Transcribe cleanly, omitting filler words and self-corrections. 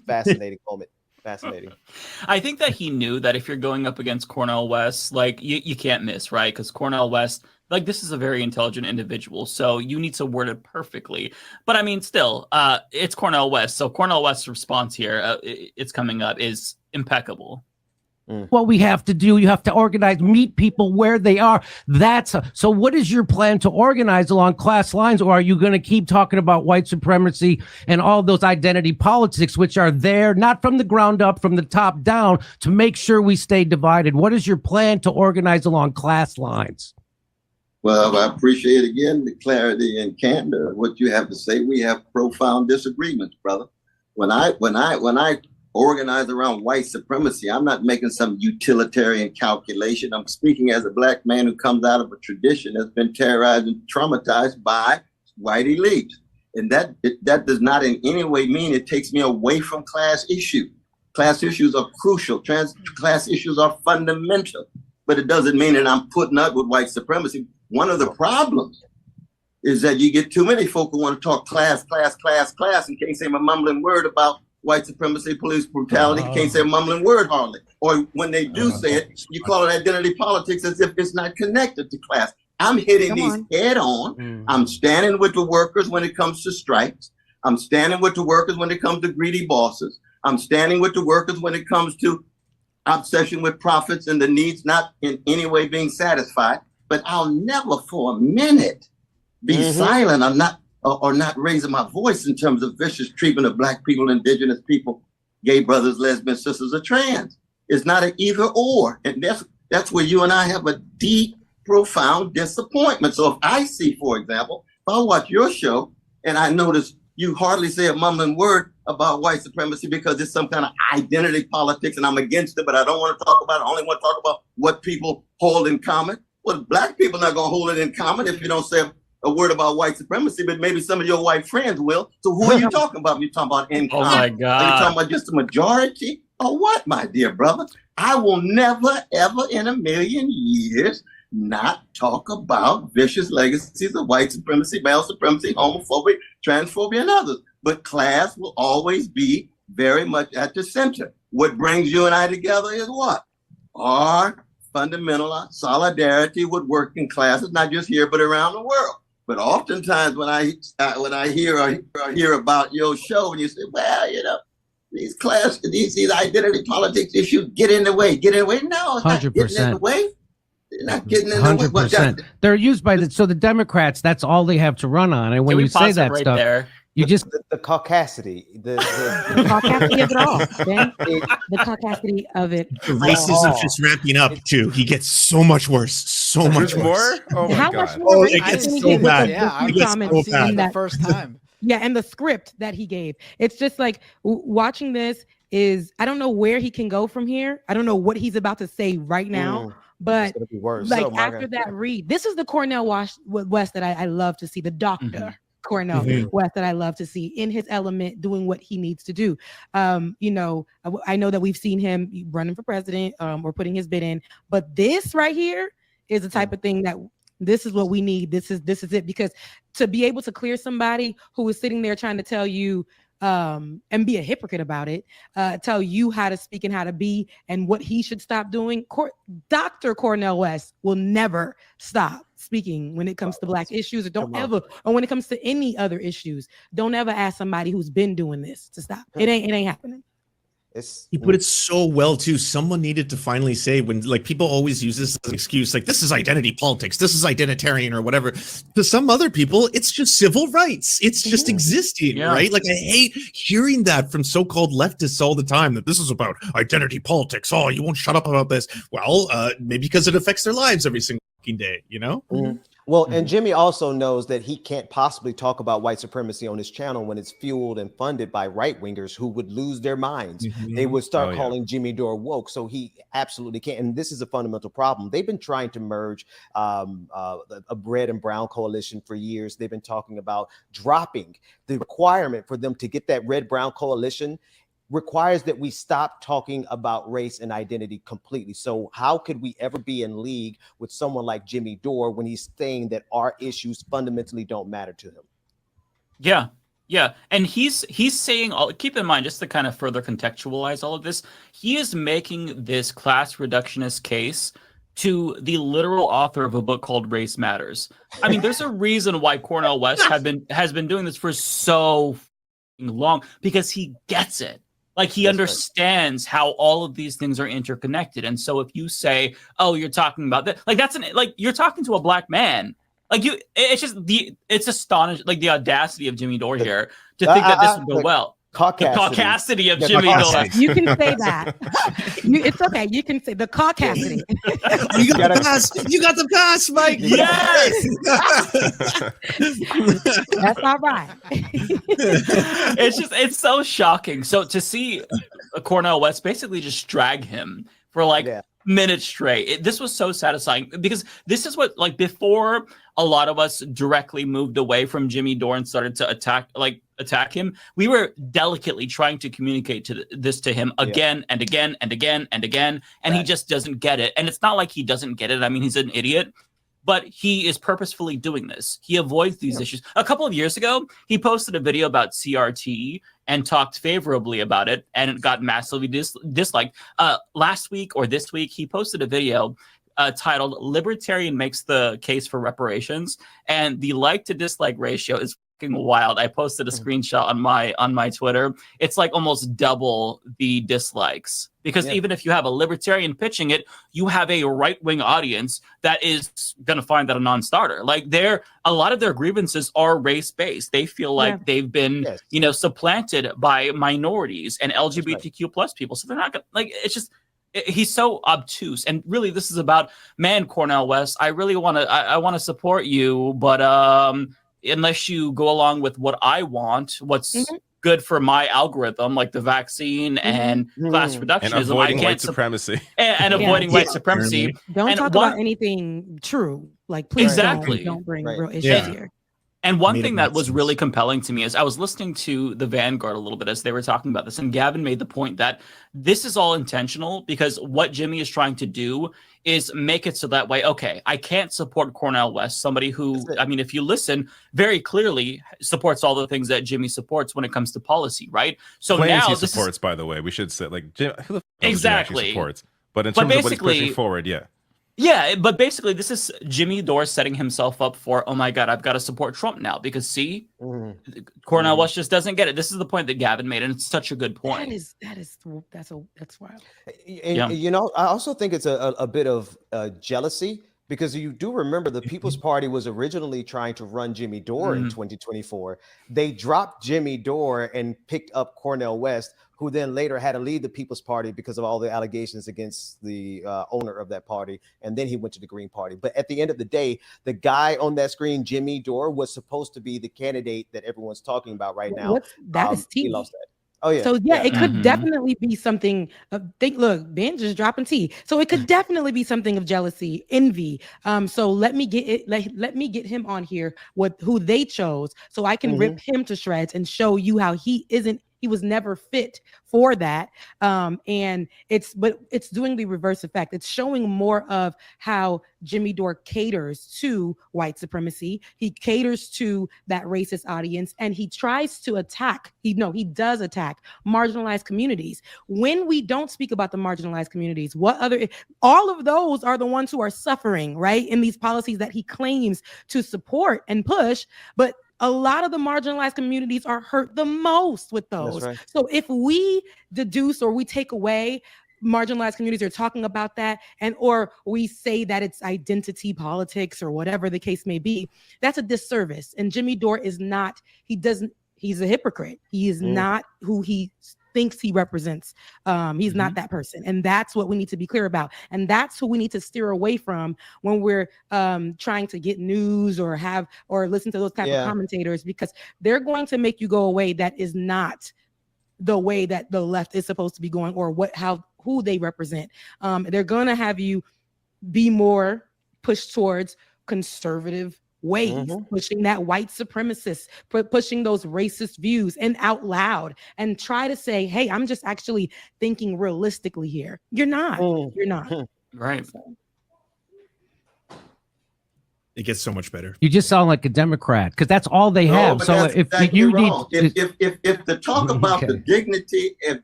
fascinating moment. Fascinating. I think that he knew that if you're going up against Cornel West, like you can't miss, right? Because Cornel West, like this is a very intelligent individual, so you need to word it perfectly. But I mean, still, it's Cornel West, so Cornel West's response here, it's coming up, is impeccable. What we have to do, you have to organize, meet people where they are. So what is your plan to organize along class lines, or are you going to keep talking about white supremacy and all those identity politics, which are there, not from the ground up, from the top down, to make sure we stay divided? What is your plan to organize along class lines? Well, I appreciate again the clarity and candor of what you have to say. We have profound disagreements, brother. When I organize around white supremacy, I'm not making some utilitarian calculation. I'm speaking as a black man who comes out of a tradition that's been terrorized and traumatized by white elites. And that does not in any way mean it takes me away from class issues. Class issues are crucial. Class issues are fundamental. But it doesn't mean that I'm putting up with white supremacy. One of the problems is that you get too many folk who want to talk class, and can't say a mumbling word about white supremacy, police brutality. Can't say a mumbling word hardly. Or when they do say it, you call it identity politics as if it's not connected to class. I'm hitting these head on. I'm standing with the workers when it comes to strikes. I'm standing with the workers when it comes to greedy bosses. I'm standing with the workers when it comes to obsession with profits and the needs not in any way being satisfied. But I'll never for a minute be silent. I'm not or not raising my voice in terms of vicious treatment of black people, indigenous people, gay brothers, lesbian sisters, or trans. It's not an either or. And that's where you and I have a deep, profound disappointment. So if I see, for example, if I watch your show and I notice you hardly say a mumbling word about white supremacy because it's some kind of identity politics and I'm against it, but I don't want to talk about it. I only want to talk about what people hold in common. Well, black people are not going to hold it in common if you don't say a word about white supremacy, but maybe some of your white friends will. So who are you talking about? You're talking about in common. Oh my God. Are you talking about just the majority or what, my dear brother? I will never, ever in a million years not talk about vicious legacies of white supremacy, male supremacy, homophobia, transphobia, and others. But class will always be very much at the center. What brings you and I together is what? Our fundamental solidarity with working classes, not just here, but around the world. But oftentimes when I hear about your show and you say, well, you know, these identity politics issues get in the way. No, it's 100%. Not getting in the way. They're not getting in the way. 100%. They're used by so the Democrats, that's all they have to run on. And when you say that right stuff, there? You just the caucasity, the caucasity of it all, Ben. The caucasity of it. The racism just ramping up too. He gets so much worse, so much worse. Oh my How God. much more? It gets so bad. Yeah, I comments seeing it the that first time. Yeah, and the script that he gave. It's just like watching this is, I don't know where he can go from here. I don't know what he's about to say right now. But it's gonna be worse. Like after that read, this is the Cornel West that I love to see, the doctor. Cornel West that I love to see in his element, doing what he needs to do. You know, I know that we've seen him running for president or putting his bid in, but this right here is the type of thing that this is what we need. This is it, because to be able to clear somebody who is sitting there trying to tell you and be a hypocrite about it, tell you how to speak and how to be and what he should stop doing. Dr. Cornel West will never stop speaking when it comes to black issues, or when it comes to any other issues. Don't ever ask somebody who's been doing this to stop. It ain't happening. He put it so well too. Someone needed to finally say, when like people always use this as an excuse, like this is identity politics, this is identitarian or whatever. To some other people, it's just civil rights. It's just existing, right? Like I hate hearing that from so-called leftists all the time, that this is about identity politics. Oh, you won't shut up about this. Well, maybe because it affects their lives every single day, you know? Well, and Jimmy also knows that he can't possibly talk about white supremacy on his channel when it's fueled and funded by right-wingers who would lose their minds. They would start calling Jimmy Dore woke. So he absolutely can't. And this is a fundamental problem. They've been trying to merge a red and brown coalition for years. They've been talking about dropping the requirement for them to get that red-brown coalition requires that we stop talking about race and identity completely. So how could we ever be in league with someone like Jimmy Dore when he's saying that our issues fundamentally don't matter to him? Yeah. Yeah, and he's saying all. Keep in mind, just to kind of further contextualize all of this, he is making this class reductionist case to the literal author of a book called Race Matters. I mean, there's a reason why Cornel West has been doing this for so long, because he gets it. Like, he understands how all of these things are interconnected. And so if you say, "Oh, you're talking about that," like you're talking to a black man. Like, it's astonishing, like the audacity of Jimmy Dore here to think that this would go well. Caucasity of Jimmy Dore. You can say that. It's okay. You can say the caucasity. You got the pass. You got the pass, Mike. Yes. That's all right. It's so shocking. So to see Cornel West basically just drag him for minutes straight, this was so satisfying, because this is what, like, before a lot of us directly moved away from Jimmy Dore and started to attack him, we were delicately trying to communicate this to him again and again and again and again, and he just doesn't get it. And it's not like he doesn't get it. I mean, he's an idiot, but he is purposefully doing this. He avoids these issues. A couple of years ago, he posted a video about CRT and talked favorably about it, and it got massively disliked. Last week or this week, he posted a video titled "Libertarian Makes the Case for Reparations," and the like to dislike ratio is fucking wild. I posted a screenshot on my Twitter. It's like almost double the dislikes, because even if you have a libertarian pitching it, you have a right-wing audience that is going to find that a non-starter. Like, a lot of their grievances are race-based. They feel like they've been supplanted by minorities and LGBTQ plus people. So they're not gonna, like, it's just, he's so obtuse. And really, this is about, man, Cornel West, I really want to support you, but unless you go along with what I want, what's good for my algorithm, like the vaccine and class reductionism, and avoiding white supremacy, and avoiding white supremacy. Don't talk about anything true. Like, please don't bring real issues here. And one thing that was really compelling to me is I was listening to the Vanguard a little bit as they were talking about this, and Gavin made the point that this is all intentional, because what Jimmy is trying to do is make it so that way, okay, I can't support Cornel West, somebody who, I mean, if you listen, very clearly supports all the things that Jimmy supports when it comes to policy, right? So claims now he supports, by the way, we should say, like, who the fuck exactly supports, but in terms of what he's pushing forward, Yeah, but basically, this is Jimmy Dore setting himself up for, oh my God, I've got to support Trump now, because see, Cornel West just doesn't get it. This is the point that Gavin made, and it's such a good point. That's wild. And, you know, I also think it's a bit of jealousy, because you do remember the People's Party was originally trying to run Jimmy Dore in 2024. They dropped Jimmy Dore and picked up Cornel West, who then later had to leave the People's Party because of all the allegations against the owner of that party. And then he went to the Green Party. But at the end of the day, the guy on that screen, Jimmy Dore, was supposed to be the candidate that everyone's talking about right now. That is tea. He lost that. Oh yeah. So it could definitely be something. Look, Ben just dropping tea. So it could definitely be something of jealousy, envy. So let me get it. Let me get him on here with who they chose, so I can rip him to shreds and show you how he isn't. He was never fit for that. And it's doing the reverse effect. It's showing more of how Jimmy Dore caters to white supremacy. He caters to that racist audience, and he tries to attack. He does attack marginalized communities. When we don't speak about the marginalized communities, all of those are the ones who are suffering, right? In these policies that he claims to support and push, but a lot of the marginalized communities are hurt the most with those. Right. So if we deduce or we take away marginalized communities are talking about that, or we say that it's identity politics or whatever the case may be, that's a disservice. And Jimmy Dore is not, he's a hypocrite. He is not who he thinks he represents. He's not that person. And that's what we need to be clear about. And that's who we need to steer away from when we're trying to get news or listen to those type of commentators, because they're going to make you go away. That is not the way that the left is supposed to be going, or who they represent. They're going to have you be more pushed towards conservative ways, pushing that white supremacist, pushing those racist views and out loud, and try to say, hey, I'm just actually thinking realistically here. You're not. You're not. Right. So. It gets so much better. You just sound like a Democrat because that's all they have. So if exactly you wrong. need, if to talk about the dignity of